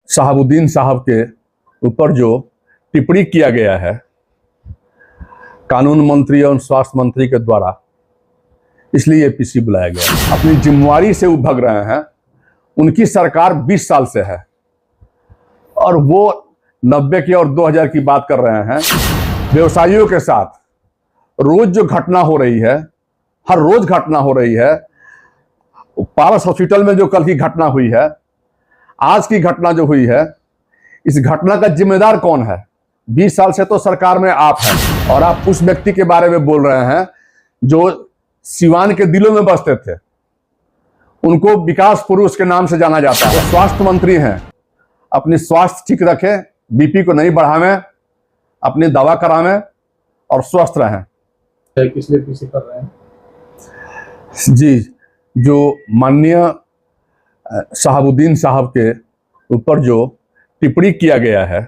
शहाबुद्दीन साहब के ऊपर जो टिप्पणी किया गया है कानून मंत्री और स्वास्थ्य मंत्री के द्वारा, इसलिए एपीसी बुलाया गया। अपनी जिम्मेवारी से वो भग रहे हैं। उनकी सरकार 20 साल से है और वो 90 की और 2000 की बात कर रहे हैं। व्यवसायियों के साथ रोज जो घटना हो रही है, हर रोज घटना हो रही है। पारस हॉस्पिटल में जो कल की घटना हुई है, आज की घटना जो हुई है, इस घटना का जिम्मेदार कौन है? 20 साल से तो सरकार में आप हैं और आप उस व्यक्ति के बारे में बोल रहे हैं जो सिवान के दिलों में बसते थे। उनको विकास पुरुष के नाम से जाना जाता है। स्वास्थ्य मंत्री हैं, अपनी स्वास्थ्य ठीक रखें, बीपी को नहीं बढ़ावें, अपनी दवा करावें और स्वस्थ रहें। किस लिए पीछे कर रहे हैं? जी, जो माननीय शहाबुद्दीन साहब के ऊपर जो टिप्पणी किया गया है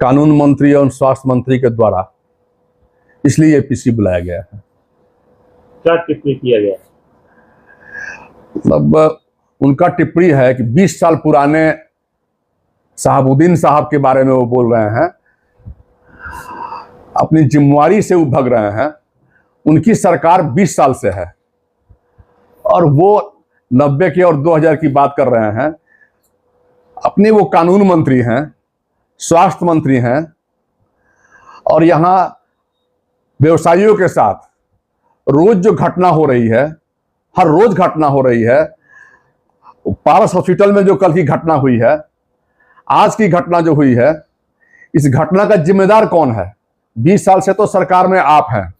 कानून मंत्री और स्वास्थ्य मंत्री के द्वारा, इसलिए एपीसी बुलाया गया है। क्या टिप्पणी किया गया? मतलब उनका टिप्पणी है कि 20 साल पुराने शहाबुद्दीन साहब के बारे में वो बोल रहे हैं। अपनी जिम्मेवारी से वो भग रहे हैं। उनकी सरकार 20 साल से है और वो 90 की और 2000 की बात कर रहे हैं। अपने वो कानून मंत्री हैं, स्वास्थ्य मंत्री हैं और यहाँ व्यवसायियों के साथ रोज जो घटना हो रही है, हर रोज घटना हो रही है। पारस हॉस्पिटल में जो कल की घटना हुई है, आज की घटना जो हुई है, इस घटना का जिम्मेदार कौन है? 20 साल से तो सरकार में आप हैं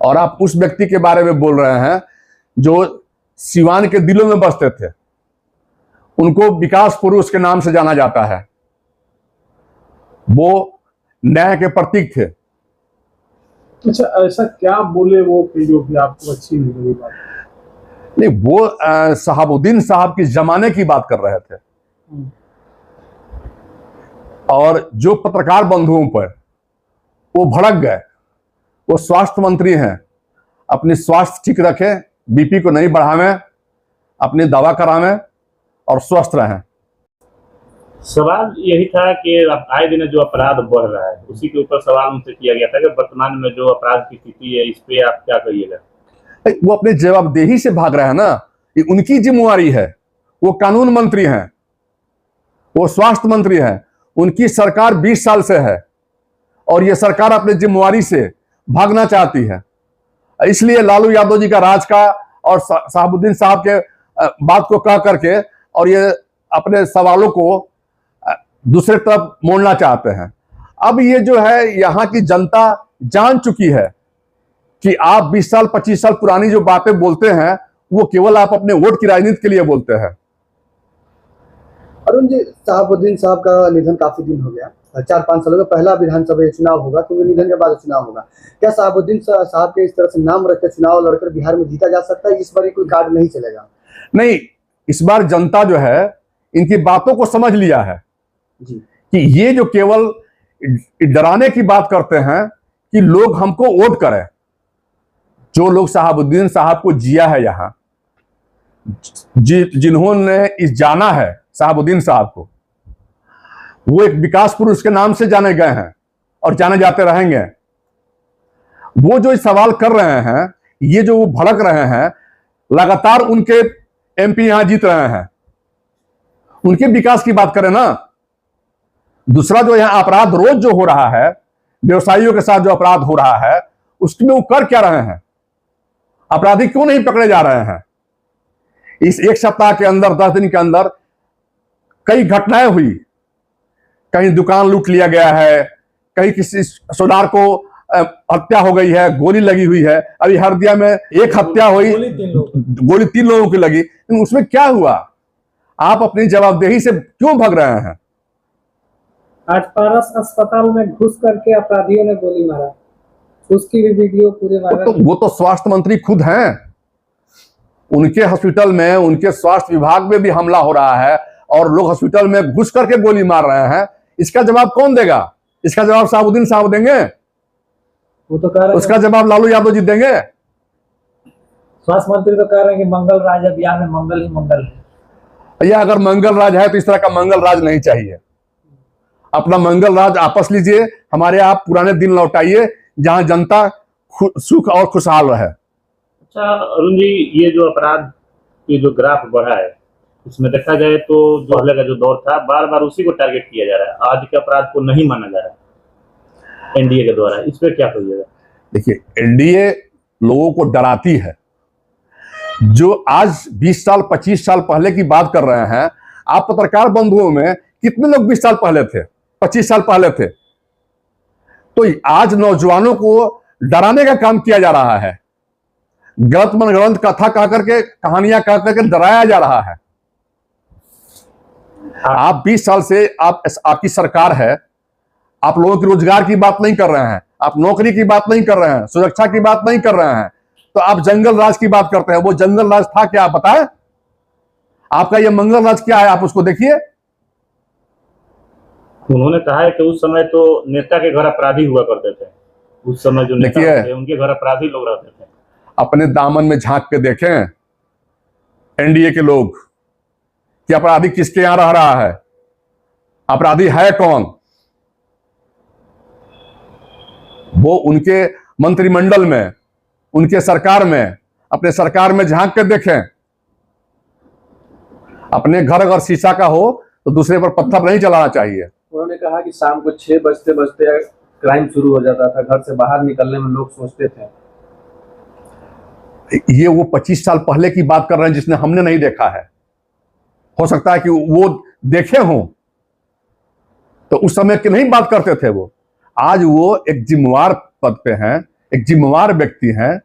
और आप उस व्यक्ति के बारे में बोल रहे हैं जो सिवान के दिलों में बसते थे। उनको विकास पुरुष के नाम से जाना जाता है। वो न्याय के प्रतीक थे। अच्छा, ऐसा क्या बोले वो कि जो भी आपको अच्छी नहीं लगी बात? नहीं, वो शहाबुद्दीन साहब की जमाने की बात कर रहे थे और जो पत्रकार बंधुओं पर वो भड़क गए। वो स्वास्थ्य मंत्री हैं, अपनी स्वास्थ्य ठीक रखें, बीपी को नहीं बढ़ावें, अपनी दवा करावें और स्वस्थ रहें। सवाल यही था कि आए दिन जो अपराध बढ़ रहा है, उसी के ऊपर सवाल उनसे किया गया था कि वर्तमान में जो अपराध की स्थिति है, इस पे आप क्या कहिएगा? वो अपने जवाबदेही से भाग रहे हैं ना, ये उनकी जिम्मेवारी है। वो कानून मंत्री हैं, वो स्वास्थ्य मंत्री हैं। उनकी सरकार 20 साल से है और ये सरकार अपनी जिम्मेवारी से भागना चाहती है। इसलिए लालू यादव जी का राज का और शहाबुद्दीन साहब के बात को कह करके और ये अपने सवालों को दूसरे तरफ मोड़ना चाहते हैं। अब ये जो है, यहाँ की जनता जान चुकी है कि आप 20 साल 25 साल पुरानी जो बातें बोलते हैं वो केवल आप अपने वोट की राजनीति के लिए बोलते हैं। अरुण जी, शहाबुद्दीन साहब का निधन काफी दिन हो गया, 4-5 सालों का पहला विधानसभा चुनाव होगा, क्योंकि निधन के बाद चुनाव होगा। क्या शहाबुद्दीन साहब के इस तरह से नाम रखकर चुनाव लड़कर बिहार में जीता जा सकता है? इस बार कोई कार्ड नहीं चलेगा? नहीं, इस बार जनता जो है इनकी बातों को समझ लिया है जी, कि ये जो केवल डराने की बात करते हैं कि लोग हमको वोट करें। जो लोग शहाबुद्दीन साहब को जिया है यहां, जिन्होंने इस जाना है शहाबुद्दीन साहब को, वो एक विकास पुरुष के नाम से जाने गए हैं और जाने जाते रहेंगे। वो जो सवाल कर रहे हैं, ये जो वो भड़क रहे हैं, लगातार उनके एमपी यहां जीत रहे हैं। उनके विकास की बात करें ना। दूसरा जो यहां अपराध रोज जो हो रहा है, व्यवसायियों के साथ जो अपराध हो रहा है, उसमें वो कर क्या रहे हैं? अपराधी क्यों नहीं पकड़े जा रहे हैं? इस एक सप्ताह के अंदर, 10 दिन के अंदर कई घटनाएं हुई। कहीं दुकान लूट लिया गया है, कहीं किसी सोनार को हत्या हो गई है, गोली लगी हुई है। अभी हरदिया में एक हत्या हुई, गोली 3 लोगों की लगी। उसमें क्या हुआ? आप अपनी जवाबदेही से क्यों भाग रहे हैं? आज पारस अस्पताल में घुस करके अपराधियों ने गोली मारा, उसकी भी वीडियो पूरे वायरल। वो तो स्वास्थ्य मंत्री खुद हैं। उनके हॉस्पिटल में, उनके स्वास्थ्य विभाग में भी हमला हो रहा है और लोग हॉस्पिटल में घुस करके गोली मार रहे हैं। इसका जवाब कौन देगा? इसका जवाब शहाबुद्दीन साहब देंगे? वो तो कह रहे हैं, उसका जवाब लालू यादव जी देंगे? स्वास्थ्य मंत्री तो कह रहे हैं कि मंगल राज है, बिहार में मंगल ही मंगल है। या अगर मंगल राज है तो इस तरह का मंगल राज नहीं चाहिए। अपना मंगल राज आपस लीजिए, हमारे आप पुराने दिन लौटाइए जहां जनता सुख और खुशहाल रहे। अच्छा अरुण जी, ये जो अपराध की जो ग्राफ बढ़ा है उसमें देखा जाए तो जो पहले का जो दौर था बार बार उसी को टारगेट किया जा रहा है, आज के अपराध को नहीं माना जा रहा एनडीए के द्वारा, इस पर क्या कहिएगा? देखिए, एनडीए लोगों को डराती है। जो आज 20 साल 25 साल पहले की बात कर रहे हैं, आप पत्रकार बंधुओं में कितने लोग 20 साल पहले थे, 25 साल पहले थे? तो आज नौजवानों को डराने का काम किया जा रहा है, गलत मनगढ़ंत कथा कह करके, कहानियां कह करके डराया जा रहा है। आप 20 साल से आपकी सरकार है, आप लोगों के रोजगार की बात नहीं कर रहे हैं, आप नौकरी की बात नहीं कर रहे हैं, सुरक्षा की बात नहीं कर रहे हैं, तो आप जंगल राज की बात करते हैं। वो जंगल राज था क्या, आप बताएं? आपका ये मंगल राज क्या है, आप उसको देखिए। उन्होंने कहा है कि उस समय तो नेता के घर अपराधी हुआ करते थे, उस समय जो नेता थे उनके घर अपराधी लोग रहते थे। अपने दामन में झांक के देखें एनडीए के लोग कि अपराधी किसके यहां रह रहा है, अपराधी है कौन। वो उनके मंत्रिमंडल में, उनके सरकार में, अपने सरकार में झांक के देखें। अपने घर अगर शीशा का हो तो दूसरे पर पत्थर नहीं चलाना चाहिए। उन्होंने कहा कि शाम को 6 बजते बजते क्राइम शुरू हो जाता था, घर से बाहर निकलने में लोग सोचते थे। ये वो 25 साल पहले की बात कर रहे हैं जिसने हमने नहीं देखा है। हो सकता है कि वो देखे हों, तो उस समय की नहीं बात करते थे वो। आज वो एक जिम्मेवार पद पे हैं, एक जिम्मेवार व्यक्ति हैं,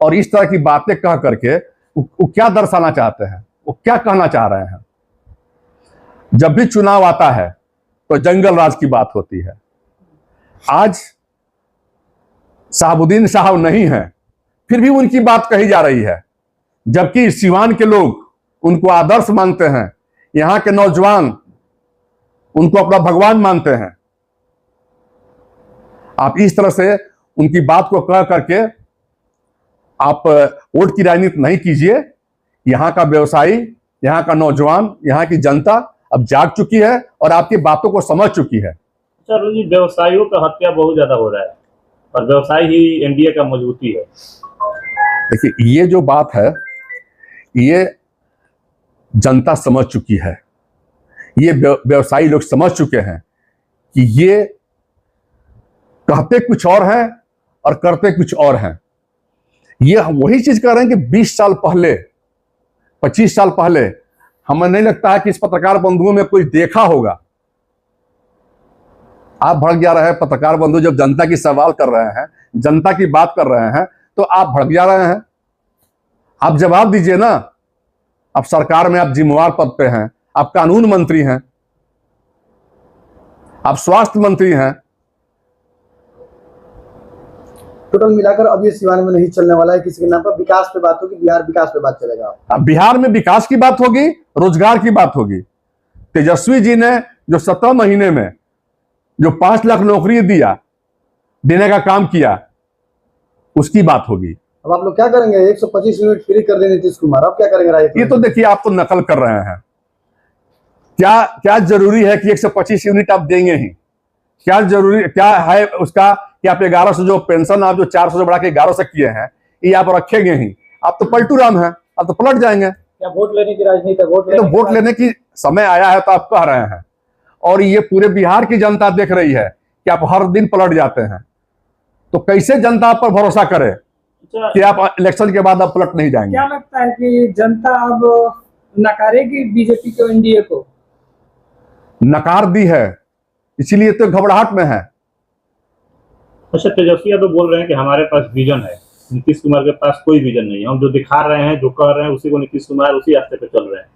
और इस तरह की बातें कह करके वो क्या दर्शाना चाहते हैं, वो क्या कहना चाह रहे हैं। जब भी चुनाव आता है तो जंगल राज की बात होती है। आज शहाबुद्दीन साहब नहीं है, फिर भी उनकी बात कही जा रही है, जबकि सिवान के लोग उनको आदर्श मानते हैं, यहां के नौजवान उनको अपना भगवान मानते हैं। आप इस तरह से उनकी बात को कह करके आप वोट की राजनीति नहीं कीजिए। यहां का व्यवसायी, यहां का नौजवान, यहां की जनता अब जाग चुकी है और आपकी बातों को समझ चुकी है। चलो जी, व्यवसायियों का हत्या बहुत ज्यादा हो रहा है और व्यवसाय ही एनडीए का मजबूती है। देखिए, ये जो बात है ये जनता समझ चुकी है, ये व्यवसायी लोग समझ चुके हैं कि ये कहते कुछ और हैं और करते कुछ और हैं। ये वही चीज कर रहे हैं कि 20 साल पहले, 25 साल पहले, हमें नहीं लगता है कि इस पत्रकार बंधुओं में कोई देखा होगा। आप भड़क जा रहे हैं पत्रकार बंधु, जब जनता की सवाल कर रहे हैं, जनता की बात कर रहे हैं, तो आप भड़क जा रहे हैं। आप जवाब दीजिए ना। आप सरकार में आप जिम्मेवार पद पे हैं, आप कानून मंत्री हैं, आप स्वास्थ्य मंत्री हैं। टोटल मिलाकर अब ये सिवान में नहीं चलने वाला है, किसी के नाम पर विकास पे बात होगी, बिहार विकास पे बात चलेगा। अब बिहार में विकास की बात होगी, रोजगार की बात होगी। तेजस्वी जी ने जो 17 महीने में जो 5 लाख नौकरी देने का काम किया, उसकी बात होगी। अब आप लोग क्या करेंगे? 125 यूनिट फ्री कर दें नीतीश कुमार, अब क्या करेंगे? ये तो देखिए, आप तो नकल कर रहे हैं। क्या जरूरी है कि 125 यूनिट आप देंगे ही? क्या जरूरी क्या है उसका कि आप 1100 जो पेंशन आप जो 400 बढ़ा के 1100 किए हैं, ये आप रखेंगे ही? आप तो पलटू राम हैं, आप तो पलट जाएंगे। क्या वोट लेने की राजनीति है? वोट लेने की समय आया है तो आप कह रहे हैं, और ये पूरे बिहार की जनता देख रही है कि आप हर दिन पलट जाते हैं। तो कैसे जनता आप पर भरोसा करे कि आप इलेक्शन के बाद आप पलट नहीं जाएंगे? क्या लगता है कि जनता अब नकारेगी बीजेपी को, एनडीए को? नकार दी है, इसीलिए तो घबराहट में है। अच्छा, तेजस्वी यादव बोल रहे हैं कि हमारे पास विजन है, नीतीश कुमार के पास कोई विजन नहीं है, हम जो दिखा रहे हैं, जो कह रहे हैं, उसी को नीतीश कुमार उसी रास्ते पे चल रहे हैं।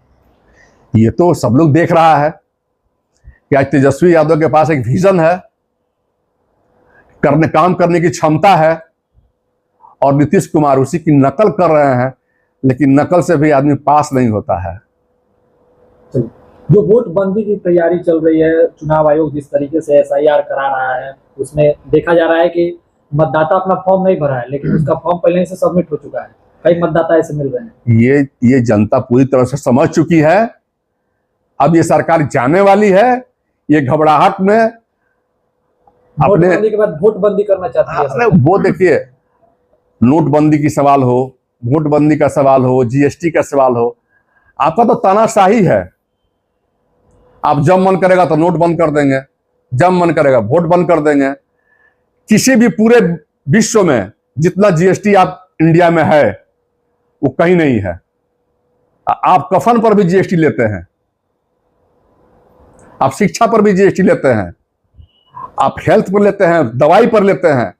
ये तो सब लोग देख रहा है कि आज तेजस्वी यादव के पास एक विजन है, काम करने की क्षमता है, और नीतीश कुमार उसी की नकल कर रहे हैं। लेकिन नकल से भी आदमी पास नहीं होता है। जो वोट बंदी की तैयारी चल रही है, चुनाव आयोग जिस तरीके से एसआईआर करा रहा है, उसमें देखा जा रहा है कि मतदाता अपना फॉर्म नहीं भरा है, लेकिन उसका फॉर्म पहले से सबमिट हो चुका है। कई मतदाता ऐसे मिल रहे हैं। ये जनता पूरी तरह से समझ चुकी है अब ये सरकार जाने वाली है, ये घबराहट में अपने नोटबंदी के बाद वोटबंदी करना चाहती है अरे वो देखिए, नोटबंदी की सवाल हो, वोटबंदी का सवाल हो, जीएसटी का सवाल हो, आपका तो तानाशाही है। आप जब मन करेगा तो नोट बंद कर देंगे, जब मन करेगा वोट बंद कर देंगे। किसी भी पूरे विश्व में जितना जीएसटी आप इंडिया में है वो कहीं नहीं है। आप कफन पर भी जीएसटी लेते हैं, आप शिक्षा पर भी जीएसटी लेते हैं, आप हेल्थ पर लेते हैं, दवाई पर लेते हैं,